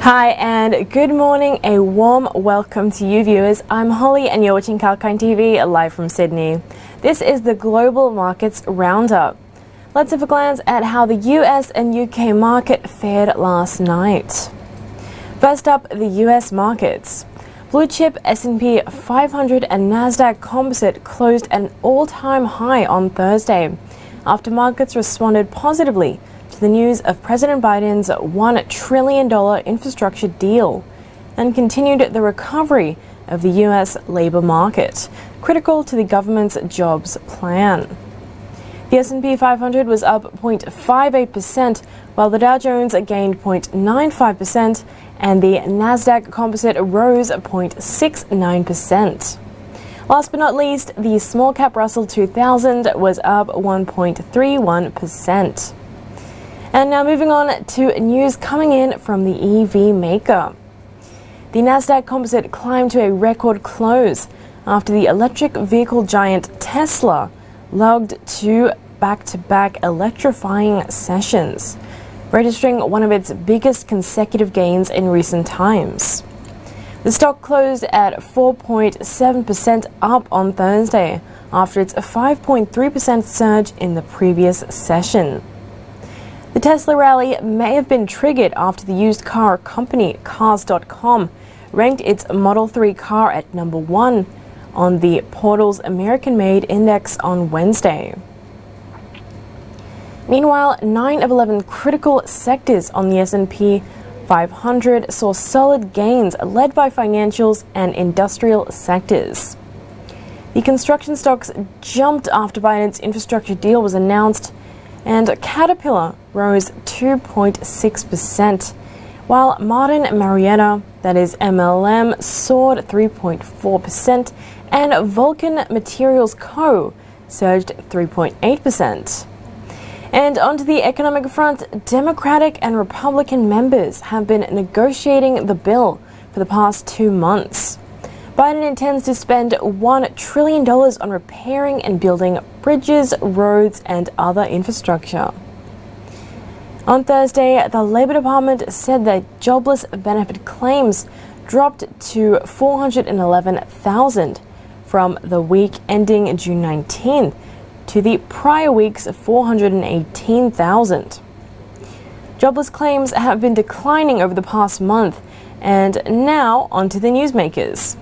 Hi and good morning, a warm welcome to you viewers. I'm Holly and you're watching Kalkine TV live from Sydney. This is the Global Markets Roundup. Let's have a glance at how the US and UK market fared last night. First up, the US markets. Blue chip S&P 500 and NASDAQ composite closed at an all-time high on Thursday after markets responded positively to the news of President Biden's $1 trillion infrastructure deal and continued the recovery of the US labor market, critical to the government's jobs plan. The S&P 500 was up 0.58%, while the Dow Jones gained 0.95%, and the NASDAQ composite rose 0.69%. Last but not least, the small cap Russell 2000 was up 1.31%. And now moving on to news coming in from the EV maker. The NASDAQ composite climbed to a record close after the electric vehicle giant Tesla logged two back-to-back electrifying sessions, registering one of its biggest consecutive gains in recent times. The stock closed at 4.7% up on Thursday after its 5.3% surge in the previous session. The Tesla rally may have been triggered after the used car company Cars.com ranked its Model 3 car at number 1 on the portal's American-Made Index on Wednesday. Meanwhile, 9 of 11 critical sectors on the S&P 500 saw solid gains led by financials and industrial sectors. The construction stocks jumped after Biden's infrastructure deal was announced, and Caterpillar rose 2.6%, while Martin Marietta, that is MLM, soared 3.4%, and Vulcan Materials Co. surged 3.8%. And onto the economic front, Democratic and Republican members have been negotiating the bill for the past 2 months. Biden intends to spend $1 trillion on repairing and building bridges, roads, and other infrastructure. On Thursday, the Labor Department said that jobless benefit claims dropped to 411,000 from the week ending June 19th to the prior week's 418,000. Jobless claims have been declining over the past month, and now onto the newsmakers.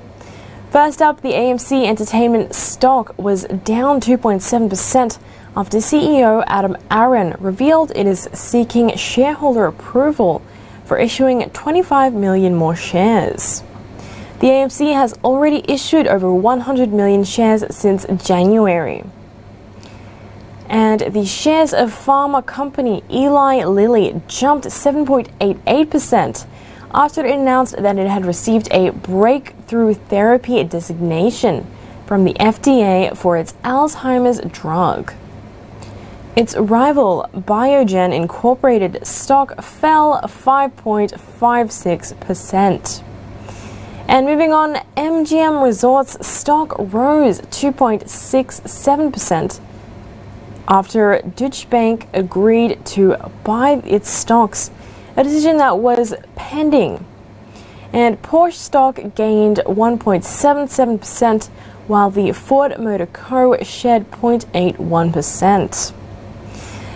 First up, the AMC Entertainment stock was down 2.7% after CEO Adam Aron revealed it is seeking shareholder approval for issuing 25 million more shares. The AMC has already issued over 100 million shares since January. And the shares of pharma company Eli Lilly jumped 7.88% after it announced that it had received a breakthrough therapy designation from the FDA for its Alzheimer's drug. Its rival Biogen Incorporated stock fell 5.56%. And moving on, MGM Resorts stock rose 2.67% after Deutsche Bank agreed to buy its stocks, a decision that was pending. And Porsche stock gained 1.77%, while the Ford Motor Co. shed 0.81%.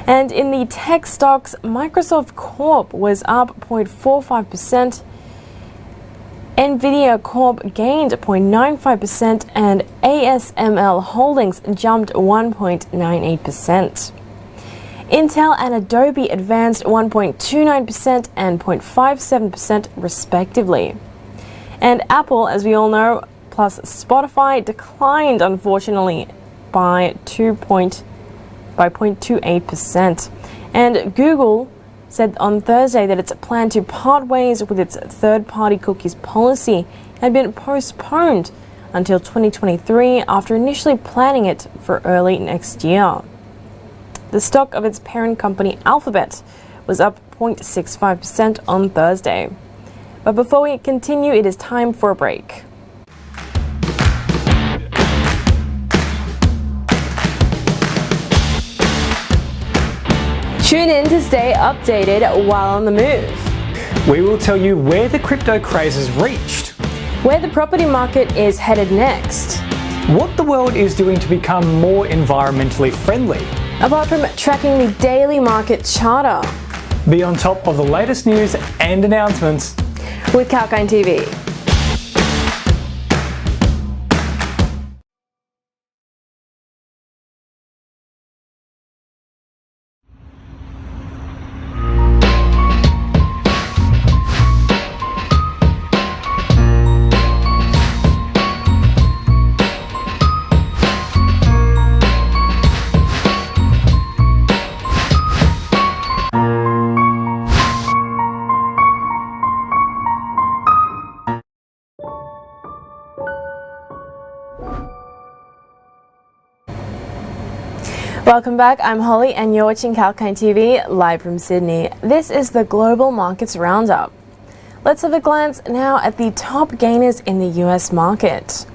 And in the tech stocks, Microsoft Corp was up 0.45%, Nvidia Corp gained 0.95%, and ASML Holdings jumped 1.98%. Intel and Adobe advanced 1.29% and 0.57% respectively. And Apple, as we all know, plus Spotify declined, unfortunately, by 0.28%. And Google said on Thursday that its plan to part ways with its third-party cookies policy had been postponed until 2023 after initially planning it for early next year. The stock of its parent company Alphabet was up 0.65% on Thursday. But before we continue, it is time for a break. Tune in to stay updated while on the move. We will tell you where the crypto craze has reached, where the property market is headed next, what the world is doing to become more environmentally friendly. Apart from tracking the daily market charter, Be on top of the latest news and announcements with Kalkine TV. Welcome back, I'm Holly and you're watching Kalkine TV live from Sydney. This is the Global Markets Roundup. Let's have a glance now at the top gainers in the US market.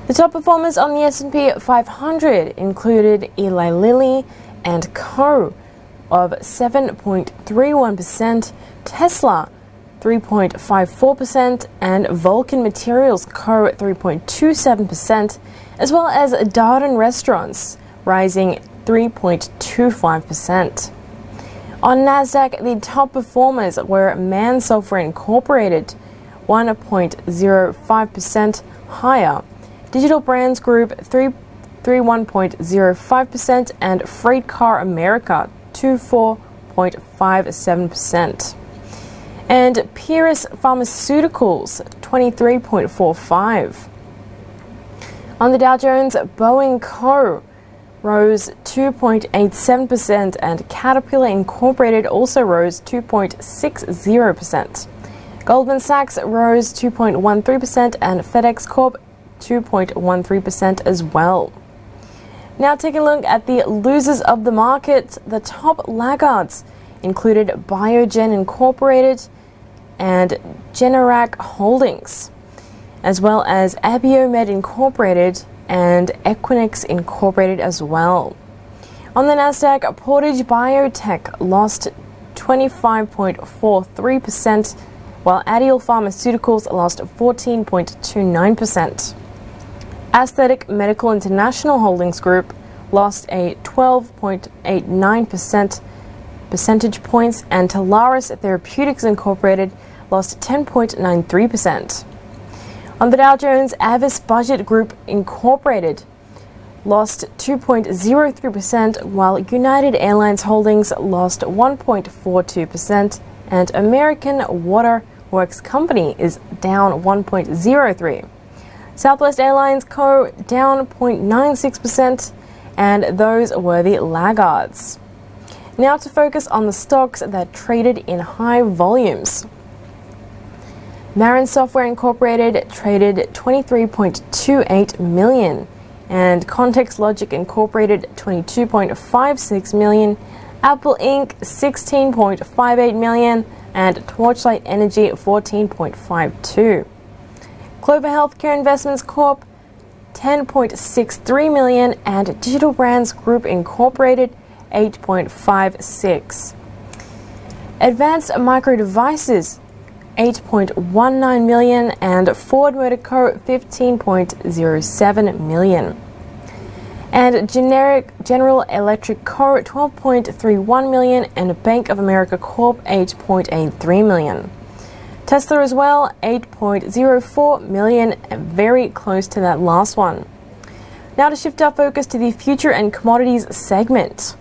The top performers on the S&P 500 included Eli Lilly and Co. of 7.31%, Tesla 3.54%, and Vulcan Materials Co. 3.27%, as well as Darden Restaurants rising 3.25%. On NASDAQ, the top performers were Man Software Incorporated, 1.05% higher, Digital Brands Group 1.05%, and Freight Car America 4.57%. And Pieris Pharmaceuticals 23.45%. On the Dow Jones, Boeing Co. rose 2.87%, and Caterpillar Incorporated also rose 2.60%. Goldman Sachs rose 2.13%, and FedEx Corp 2.13% as well. Now take a look at the losers of the market. The top laggards included Biogen Incorporated and Generac Holdings, as well as Abiomed Incorporated and Equinix Incorporated as well. On the NASDAQ, Portage Biotech lost 25.43%, while Adial Pharmaceuticals lost 14.29%. Aesthetic Medical International Holdings Group lost a 12.89% percentage points, and Talaris Therapeutics Incorporated lost 10.93%. On the Dow Jones, Avis Budget Group Incorporated lost 2.03%, while United Airlines Holdings lost 1.42%, and American Water Works Company is down 1.03%. Southwest Airlines Co. down 0.96%, and those were the laggards. Now to focus on the stocks that traded in high volumes. Marin Software Incorporated traded 23.28 million, and Context Logic Incorporated 22.56 million, Apple Inc. 16.58 million, and Torchlight Energy 14.52. Clover Healthcare Investments Corp. 10.63 million, and Digital Brands Group Incorporated 8.56. Advanced Micro Devices 8.19 million, and Ford Motor Co. 15.07 million. And General Electric Co. 12.31 million, and Bank of America Corp. 8.83 million. Tesla as well, 8.04 million, very close to that last one. Now to shift our focus to the future and commodities segment.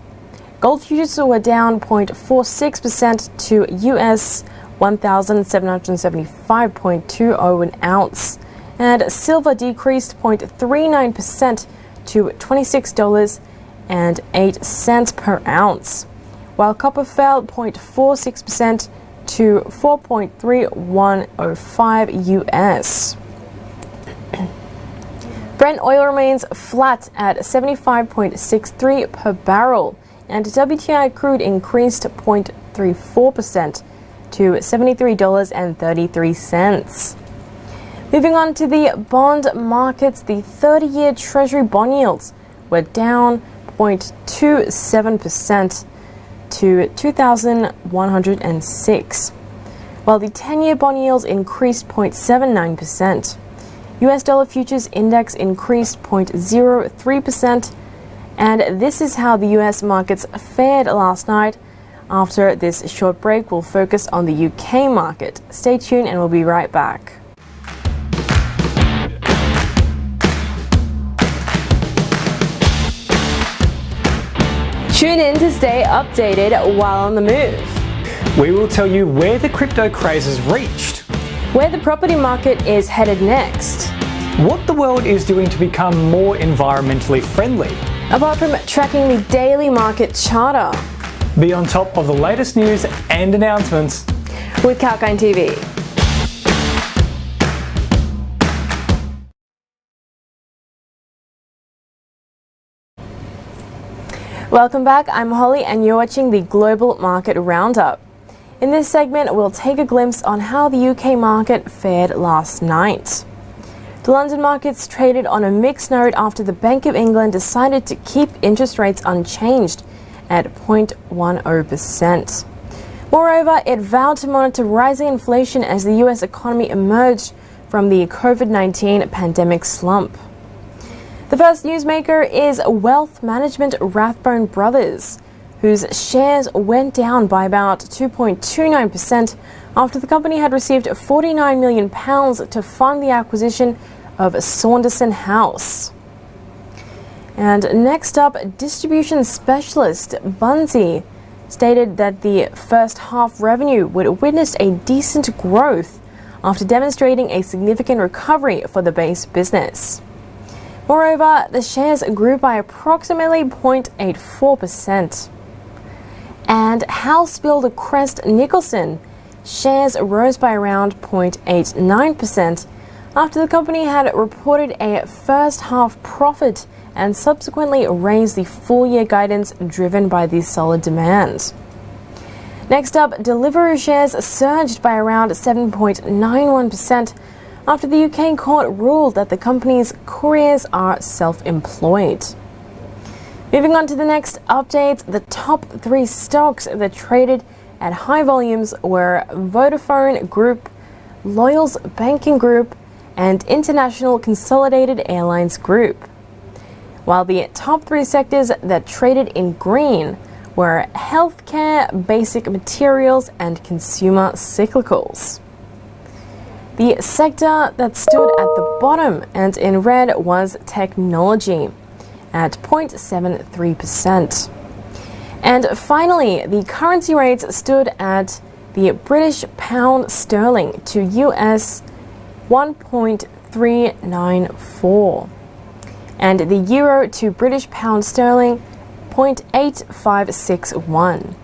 Gold futures were down 0.46% to US 1,775.20 an ounce, and silver decreased 0.39% to $26.08 per ounce, while copper fell 0.46% to 4.3105 US. Brent oil remains flat at 75.63 per barrel, and WTI crude increased 0.34% to $73.33. Moving on to the bond markets, the 30-year Treasury bond yields were down 0.27% to 2,106. while the 10-year bond yields increased 0.79%. US dollar futures index increased 0.03%, and this is how the US markets fared last night. After this short break, we'll focus on the UK market. Stay tuned and we'll be right back. Tune in to stay updated while on the move. We will tell you where the crypto craze has reached, Where the property market is headed next. what the world is doing to become more environmentally friendly. Apart from tracking the daily market charter. Be on top of the latest news and announcements With Kalkine TV. Welcome back, I'm Holly and you're watching the Global Market Roundup. In this segment, we'll take a glimpse on how the UK market fared last night. The London markets traded on a mixed note after the Bank of England decided to keep interest rates unchanged at 0.10%. Moreover, it vowed to monitor rising inflation as the US economy emerged from the COVID-19 pandemic slump. The first newsmaker is wealth management Rathbone Brothers, whose shares went down by about 2.29% after the company had received £49 million to fund the acquisition of Saunderson House. And next up, distribution specialist Bunzl stated that the first half revenue would witness a decent growth after demonstrating a significant recovery for the base business. Moreover, the shares grew by approximately 0.84%. And house builder Crest Nicholson shares rose by around 0.89% after the company had reported a first half profit and subsequently raised the full year guidance driven by the solid demand. Next up, Deliveroo shares surged by around 7.91% after the UK court ruled that the company's couriers are self-employed. Moving on to the next update, the top 3 stocks that traded at high volumes were Vodafone Group, Loyals Banking Group, and International Consolidated Airlines Group. While the top 3 sectors that traded in green were healthcare, basic materials, and consumer cyclicals. The sector that stood at the bottom and in red was technology at 0.73%. And finally, the currency rates stood at the British pound sterling to US 1.394 and the euro to British pound sterling 0.8561.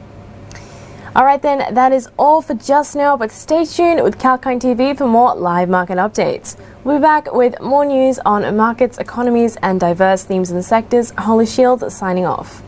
Alright then, that is all for just now, but stay tuned with Kalkine TV for more live market updates. We'll be back with more news on markets, economies and diverse themes and sectors. Holly Shields signing off.